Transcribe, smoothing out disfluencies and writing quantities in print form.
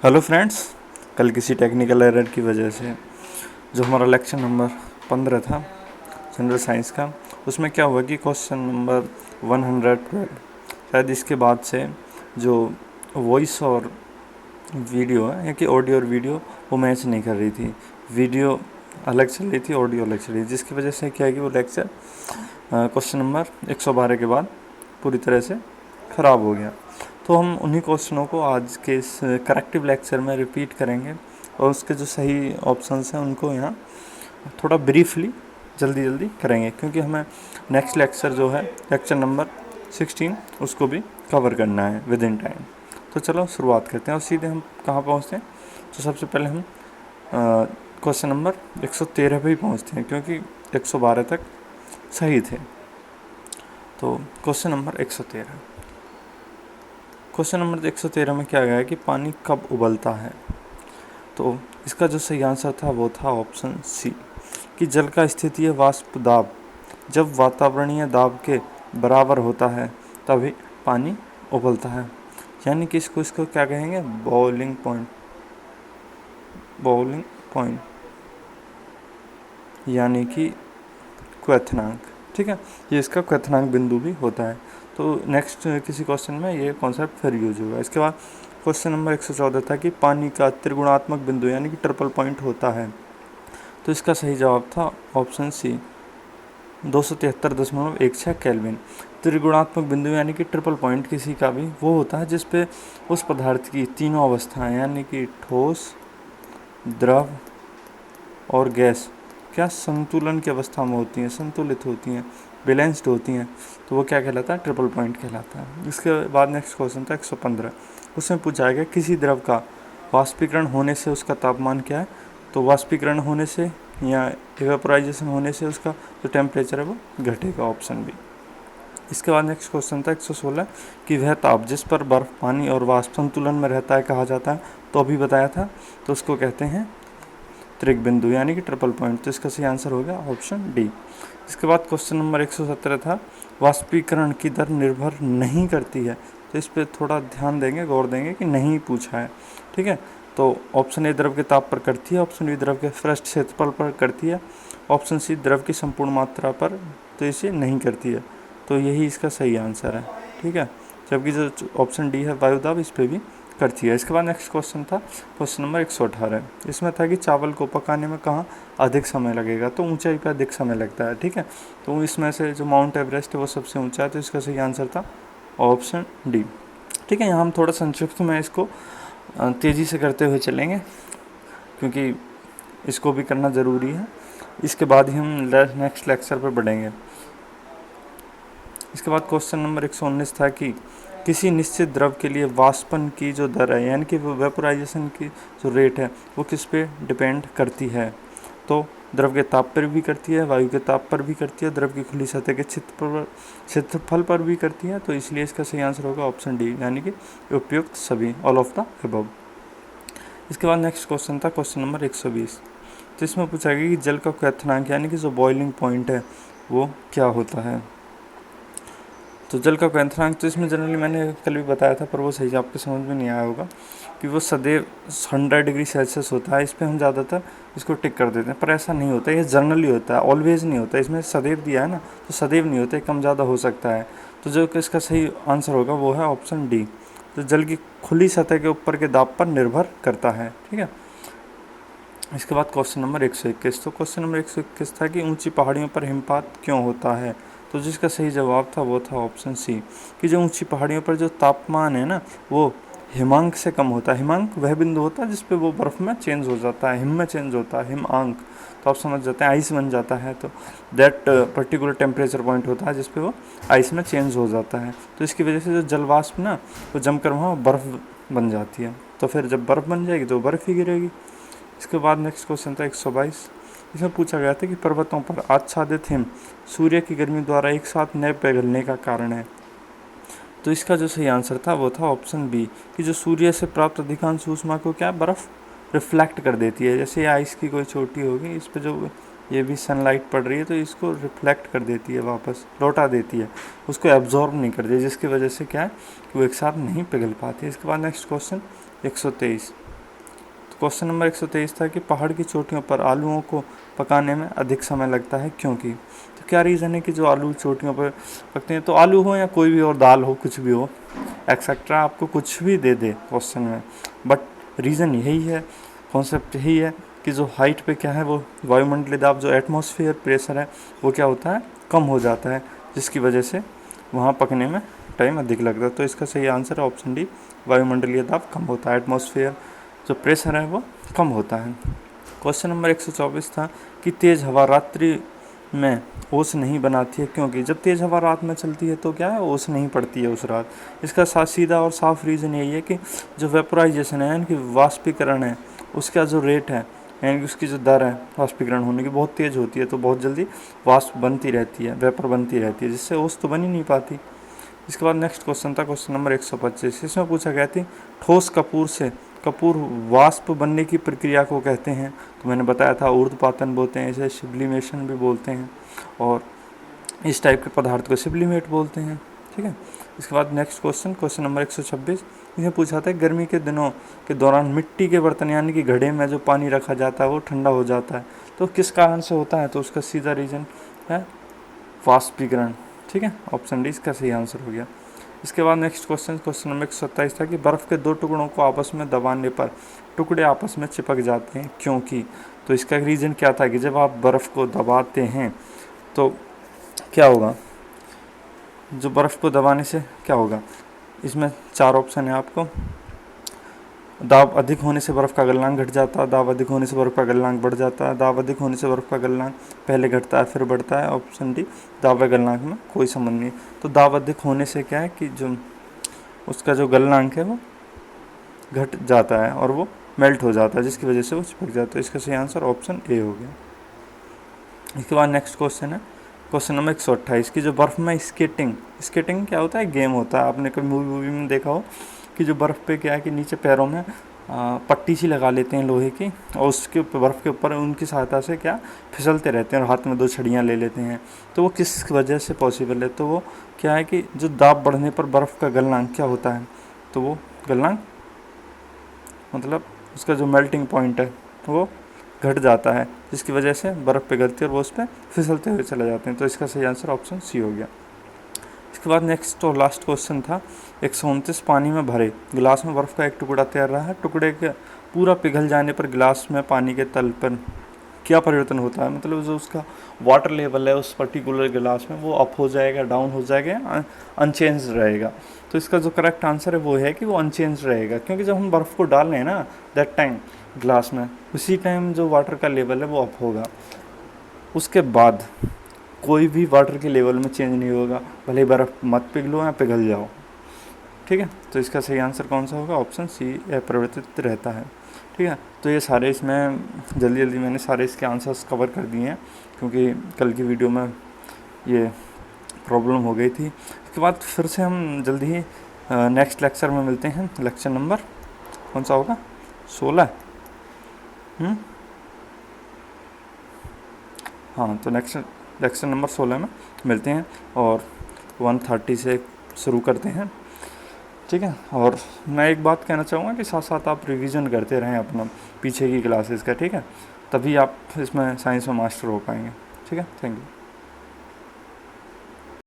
Hello friends, कल किसी technical error की वजह से जो हमारा लेक्चर नंबर 15 था जनरल साइंस का, उसमें क्या हुआ कि क्वेश्चन नंबर 112 शायद इसके बाद से जो वॉइस और वीडियो है या कि ऑडियो और वीडियो वो मैच नहीं कर रही थी। वीडियो अलग चल रही थी, ऑडियो अलग चल रही थी, जिसकी वजह से क्या है कि वो लेक्चर क्वेश्चन नंबर 112 के बाद पूरी तरह से ख़राब हो गया। तो हम उन्हीं क्वेश्चनों को आज के इस करेक्टिव लेक्चर में रिपीट करेंगे और उसके जो सही ऑप्शंस हैं उनको यहाँ थोड़ा ब्रीफली जल्दी करेंगे, क्योंकि हमें नेक्स्ट लेक्चर जो है लेक्चर नंबर 16 उसको भी कवर करना है विद इन टाइम। तो चलो शुरुआत करते हैं और सीधे हम कहाँ पहुँचते हैं। तो सबसे पहले हम क्वेश्चन नंबर 113 पे ही पहुँचते हैं, क्योंकि 112 तक सही थे। तो क्वेश्चन नंबर 113 में क्या गया है कि पानी कब उबलता है। तो इसका जो सही आंसर था वो था ऑप्शन सी, कि जल का स्थितीय वाष्प दाब जब वातावरणीय दाब के बराबर होता है तभी पानी उबलता है। यानी कि इसको क्या कहेंगे, बॉइलिंग पॉइंट यानी कि क्वथनांक। ठीक है, ये इसका क्वथनांक बिंदु भी होता है। तो नेक्स्ट किसी क्वेश्चन में ये कॉन्सेप्ट फिर यूज होगा। इसके बाद क्वेश्चन नंबर 114 था कि पानी का त्रिगुणात्मक बिंदु यानी कि ट्रिपल पॉइंट होता है। तो इसका सही जवाब था ऑप्शन सी, 273.16 केल्विन। त्रिगुणात्मक बिंदु यानी कि ट्रिपल पॉइंट किसी का भी वो होता है जिसपे उस पदार्थ की तीनों अवस्थाएं यानी कि ठोस, द्रव और गैस क्या संतुलन की अवस्था में होती हैं, संतुलित होती हैं, बैलेंस्ड होती हैं। तो वो क्या कहलाता है, ट्रिपल पॉइंट कहलाता है। इसके बाद नेक्स्ट क्वेश्चन था 115। उसमें पूछा गया किसी द्रव का वाष्पीकरण होने से उसका तापमान क्या है। तो वाष्पीकरण होने से या इवेपोराइजेशन होने से उसका जो टेम्परेचर है वो घटेगा, ऑप्शन बी। इसके बाद नेक्स्ट क्वेश्चन था 116 कि वह ताप जिस पर बर्फ, पानी और वाष्प संतुलन में रहता है कहा जाता है। तो अभी बताया था, तो उसको कहते हैं त्रिक बिंदु यानी कि ट्रिपल पॉइंट। तो इसका सही आंसर हो गया ऑप्शन डी। इसके बाद क्वेश्चन नंबर 117 था वाष्पीकरण की दर निर्भर नहीं करती है। तो इस पर थोड़ा ध्यान देंगे, गौर देंगे कि नहीं पूछा है। ठीक है, तो ऑप्शन ए द्रव के ताप पर करती है, ऑप्शन बी द्रव के पृष्ठ क्षेत्रफल पर करती है, ऑप्शन सी द्रव की संपूर्ण मात्रा पर तो इसे नहीं करती है। तो यही इसका सही आंसर है। ठीक है, जबकि जो ऑप्शन डी है वायुदाब इस पर भी करती है। इसके बाद नेक्स्ट क्वेश्चन था क्वेश्चन नंबर 118। इसमें था कि चावल को पकाने में कहाँ अधिक समय लगेगा। तो ऊंचाई पर अधिक समय लगता है। ठीक है, तो इसमें से जो माउंट एवरेस्ट है वो सबसे ऊंचा है, तो इसका सही आंसर था ऑप्शन डी। ठीक है, यहाँ हम थोड़ा संक्षिप्त में इसको तेज़ी से करते हुए चलेंगे, क्योंकि इसको भी करना ज़रूरी है। इसके बाद ही हम नेक्स्ट लेक्चर पर बढ़ेंगे। इसके बाद क्वेश्चन नंबर 119 था कि किसी निश्चित द्रव के लिए वाष्पन की जो दर है यानी कि वेपोराइजेशन की जो रेट है वो किस पे डिपेंड करती है। तो द्रव के ताप पर भी करती है, वायु के ताप पर भी करती है, द्रव की खुली सतह के क्षेत्रफल पर भी करती है। तो इसलिए इसका सही आंसर होगा ऑप्शन डी यानी कि उपयुक्त सभी, ऑल ऑफ द अबव। इसके बाद नेक्स्ट क्वेश्चन था क्वेश्चन नंबर 120। तो इसमें पूछा गया कि जल का क्वथनांक यानी कि जो बॉइलिंग पॉइंट है वो क्या होता है। तो जल का क्वथनांक तो इसमें जनरली मैंने कल भी बताया था, पर वो सही आपके समझ में नहीं आया होगा कि वो सदैव 100 डिग्री सेल्सियस होता है। इस पर हम ज़्यादातर इसको टिक कर देते हैं, पर ऐसा नहीं होता, ये जनरली होता है, ऑलवेज नहीं होता। इसमें सदैव दिया है ना, तो सदैव नहीं होता, कम ज़्यादा हो सकता है। तो जो कि इसका सही आंसर होगा वो है ऑप्शन डी, तो जल की खुली सतह के ऊपर के दाब पर निर्भर करता है। ठीक है, इसके बाद क्वेश्चन नंबर 121। तो क्वेश्चन नंबर 121 था कि ऊंची पहाड़ियों पर हिमपात क्यों होता है। तो जिसका सही जवाब था वो था ऑप्शन सी, कि जो ऊंची पहाड़ियों पर जो तापमान है ना वो हिमांक से कम होता है। हिमांक वह बिंदु होता है जिसपे वो बर्फ़ में चेंज हो जाता है, हिम में चेंज होता है, हिमांक। तो आप समझ जाते हैं आइस बन जाता है, तो दैट पर्टिकुलर टेम्परेचर पॉइंट होता है जिसपे वो आइस में चेंज हो जाता है। तो इसकी वजह से जो जलवाष्प ना वो जमकर वहाँ बर्फ़ बन जाती है। तो फिर जब बर्फ़ बन जाएगी तो बर्फ़ ही गिरेगी। इसके बाद नेक्स्ट क्वेश्चन था 122। इसमें पूछा गया था कि पर्वतों पर आच्छादित हिम सूर्य की गर्मी द्वारा एक साथ न पिघलने का कारण है। तो इसका जो सही आंसर था वो था ऑप्शन बी, कि जो सूर्य से प्राप्त अधिकांश ऊष्मा को क्या बर्फ़ रिफ्लेक्ट कर देती है। जैसे आइस की कोई चोटी होगी, इस पर जो ये भी सनलाइट पड़ रही है तो इसको रिफ्लेक्ट कर देती है, वापस लौटा देती है, उसको एब्जॉर्ब नहीं करती, जिसकी वजह से क्या है कि वो एक साथ नहीं पिघल पाती है। इसके बाद नेक्स्ट क्वेश्चन 123। क्वेश्चन नंबर 123 था कि पहाड़ की चोटियों पर आलूओं को पकाने में अधिक समय लगता है क्योंकि। तो क्या रीज़न है कि जो आलू चोटियों पर पकते हैं, तो आलू हो या कोई भी और दाल हो, कुछ भी हो, एक्सेट्रा, आपको कुछ भी दे दे क्वेश्चन में, बट रीज़न यही है, कॉन्सेप्ट यही है कि जो हाइट पे क्या है, वो वायुमंडलीय दाब, जो एटमॉस्फेयर प्रेशर है, वो क्या होता है, कम हो जाता है, जिसकी वजह से वहाँ पकने में टाइम अधिक लगता है। तो इसका सही आंसर है ऑप्शन डी, वायुमंडलीय दाब कम होता है, एटमॉस्फेयर जो प्रेशर है वो कम होता है। क्वेश्चन नंबर 124 था कि तेज़ हवा रात्रि में ओस नहीं बनाती है क्योंकि। जब तेज़ हवा रात में चलती है तो क्या है, ओस नहीं पड़ती है उस रात। इसका सीधा और साफ रीज़न यही है कि जो वेपोराइजेशन है, यानी कि वाष्पीकरण है, उसका जो रेट है, यानी कि उसकी जो दर है वाष्पीकरण होने की, बहुत तेज़ होती है, तो बहुत जल्दी वाष्प बनती रहती है, वेपर बनती रहती है, जिससे ओस तो बन ही नहीं पाती। इसके बाद नेक्स्ट क्वेश्चन था क्वेश्चन नंबर 125। इसमें पूछा गया थी ठोस कपूर वाष्प बनने की प्रक्रिया को कहते हैं। तो मैंने बताया था ऊर्ध्वपातन बोलते हैं, इसे सिब्लिमेशन भी बोलते हैं, और इस टाइप के पदार्थ को सिब्लिमेट बोलते हैं। ठीक है। इसके बाद नेक्स्ट क्वेश्चन नंबर 126, इसमें पूछा था गर्मी के दिनों के दौरान मिट्टी के बर्तन यानी कि घड़े में जो पानी रखा जाता है वो ठंडा हो जाता है, तो किस कारण से होता है। तो उसका सीधा रीज़न है वाष्पीकरण। ठीक है, ऑप्शन डी इसका सही आंसर हो गया। इसके बाद नेक्स्ट क्वेश्चन नंबर 127 था कि बर्फ़ के दो टुकड़ों को आपस में दबाने पर टुकड़े आपस में चिपक जाते हैं क्योंकि। तो इसका रीज़न क्या था कि जब आप बर्फ़ को दबाते हैं तो क्या होगा, जो बर्फ़ को दबाने से क्या होगा, इसमें 4 ऑप्शन है आपको। दाब अधिक होने से बर्फ़ का गलनांक घट जाता है, दाब अधिक होने से बर्फ़ का गलनांक बढ़ जाता है, दाब अधिक होने से बर्फ़ का गलनांक पहले घटता है फिर बढ़ता है। ऑप्शन डी, दाब व गलनांक में कोई संबंध नहीं। तो दाब अधिक होने से क्या है कि जो उसका जो गलनांक है वो घट जाता है और वो मेल्ट हो जाता है, जिसकी वजह से वो चिपक जाता है। इसका सही आंसर ऑप्शन ए हो गया। इसके बाद नेक्स्ट क्वेश्चन है क्वेश्चन नंबर 128 की जो बर्फ़ में स्केटिंग क्या होता है, गेम होता है। आपने कभी मूवी में देखा हो कि जो बर्फ़ पे क्या है कि नीचे पैरों में पट्टी सी लगा लेते हैं लोहे की, और उसके बर्फ़ के ऊपर उनकी सहायता से क्या फिसलते रहते हैं और हाथ में 2 छड़ियाँ ले लेते हैं। तो वो किस वजह से पॉसिबल है, तो वो क्या है कि जो दाब बढ़ने पर बर्फ़ का गलनांक क्या होता है, तो वो गलनांक मतलब उसका जो मेल्टिंग पॉइंट है वो घट जाता है, जिसकी वजह से बर्फ़ पिघलती है और वो उस पर फिसलते हुए चले जाते हैं। तो इसका सही आंसर ऑप्शन सी हो गया। इसके बाद नेक्स्ट और लास्ट क्वेश्चन था 129 पानी में भरे गिलास में बर्फ़ का एक टुकड़ा तैर रहा है, टुकड़े के पूरा पिघल जाने पर गिलास में पानी के तल पर क्या परिवर्तन होता है, मतलब जो उसका वाटर लेवल है उस पर्टिकुलर गिलास में वो अप हो जाएगा, डाउन हो जाएगा, अनचेंज रहेगा। तो इसका जो करेक्ट आंसर है वो है कि वो अनचेंज रहेगा, क्योंकि जब हम बर्फ़ को डाल रहे हैं ना दैट टाइम ग्लास में, उसी टाइम जो वाटर का लेवल है वो अप होगा, उसके बाद कोई भी वाटर के लेवल में चेंज नहीं होगा, भले ही बर्फ़ मत पिघलो या पिघल जाओ। ठीक है, तो इसका सही आंसर कौन सा होगा, ऑप्शन सी अपरिवर्तित रहता है। ठीक है, तो ये सारे इसमें जल्दी मैंने सारे इसके आंसर्स कवर कर दिए हैं, क्योंकि कल की वीडियो में ये प्रॉब्लम हो गई थी। इसके बाद फिर से हम जल्दी ही नेक्स्ट लेक्चर में मिलते हैं। लेक्चर नंबर कौन सा होगा, 16। हाँ, तो नेक्स्ट लेक्चर नंबर 16 में मिलते हैं और 1:30 से शुरू करते हैं। ठीक है, और मैं एक बात कहना चाहूँगा कि साथ साथ आप रिवीजन करते रहें अपना पीछे की क्लासेस का। ठीक है, तभी आप इसमें साइंस में मास्टर हो पाएंगे। ठीक है, थैंक यू।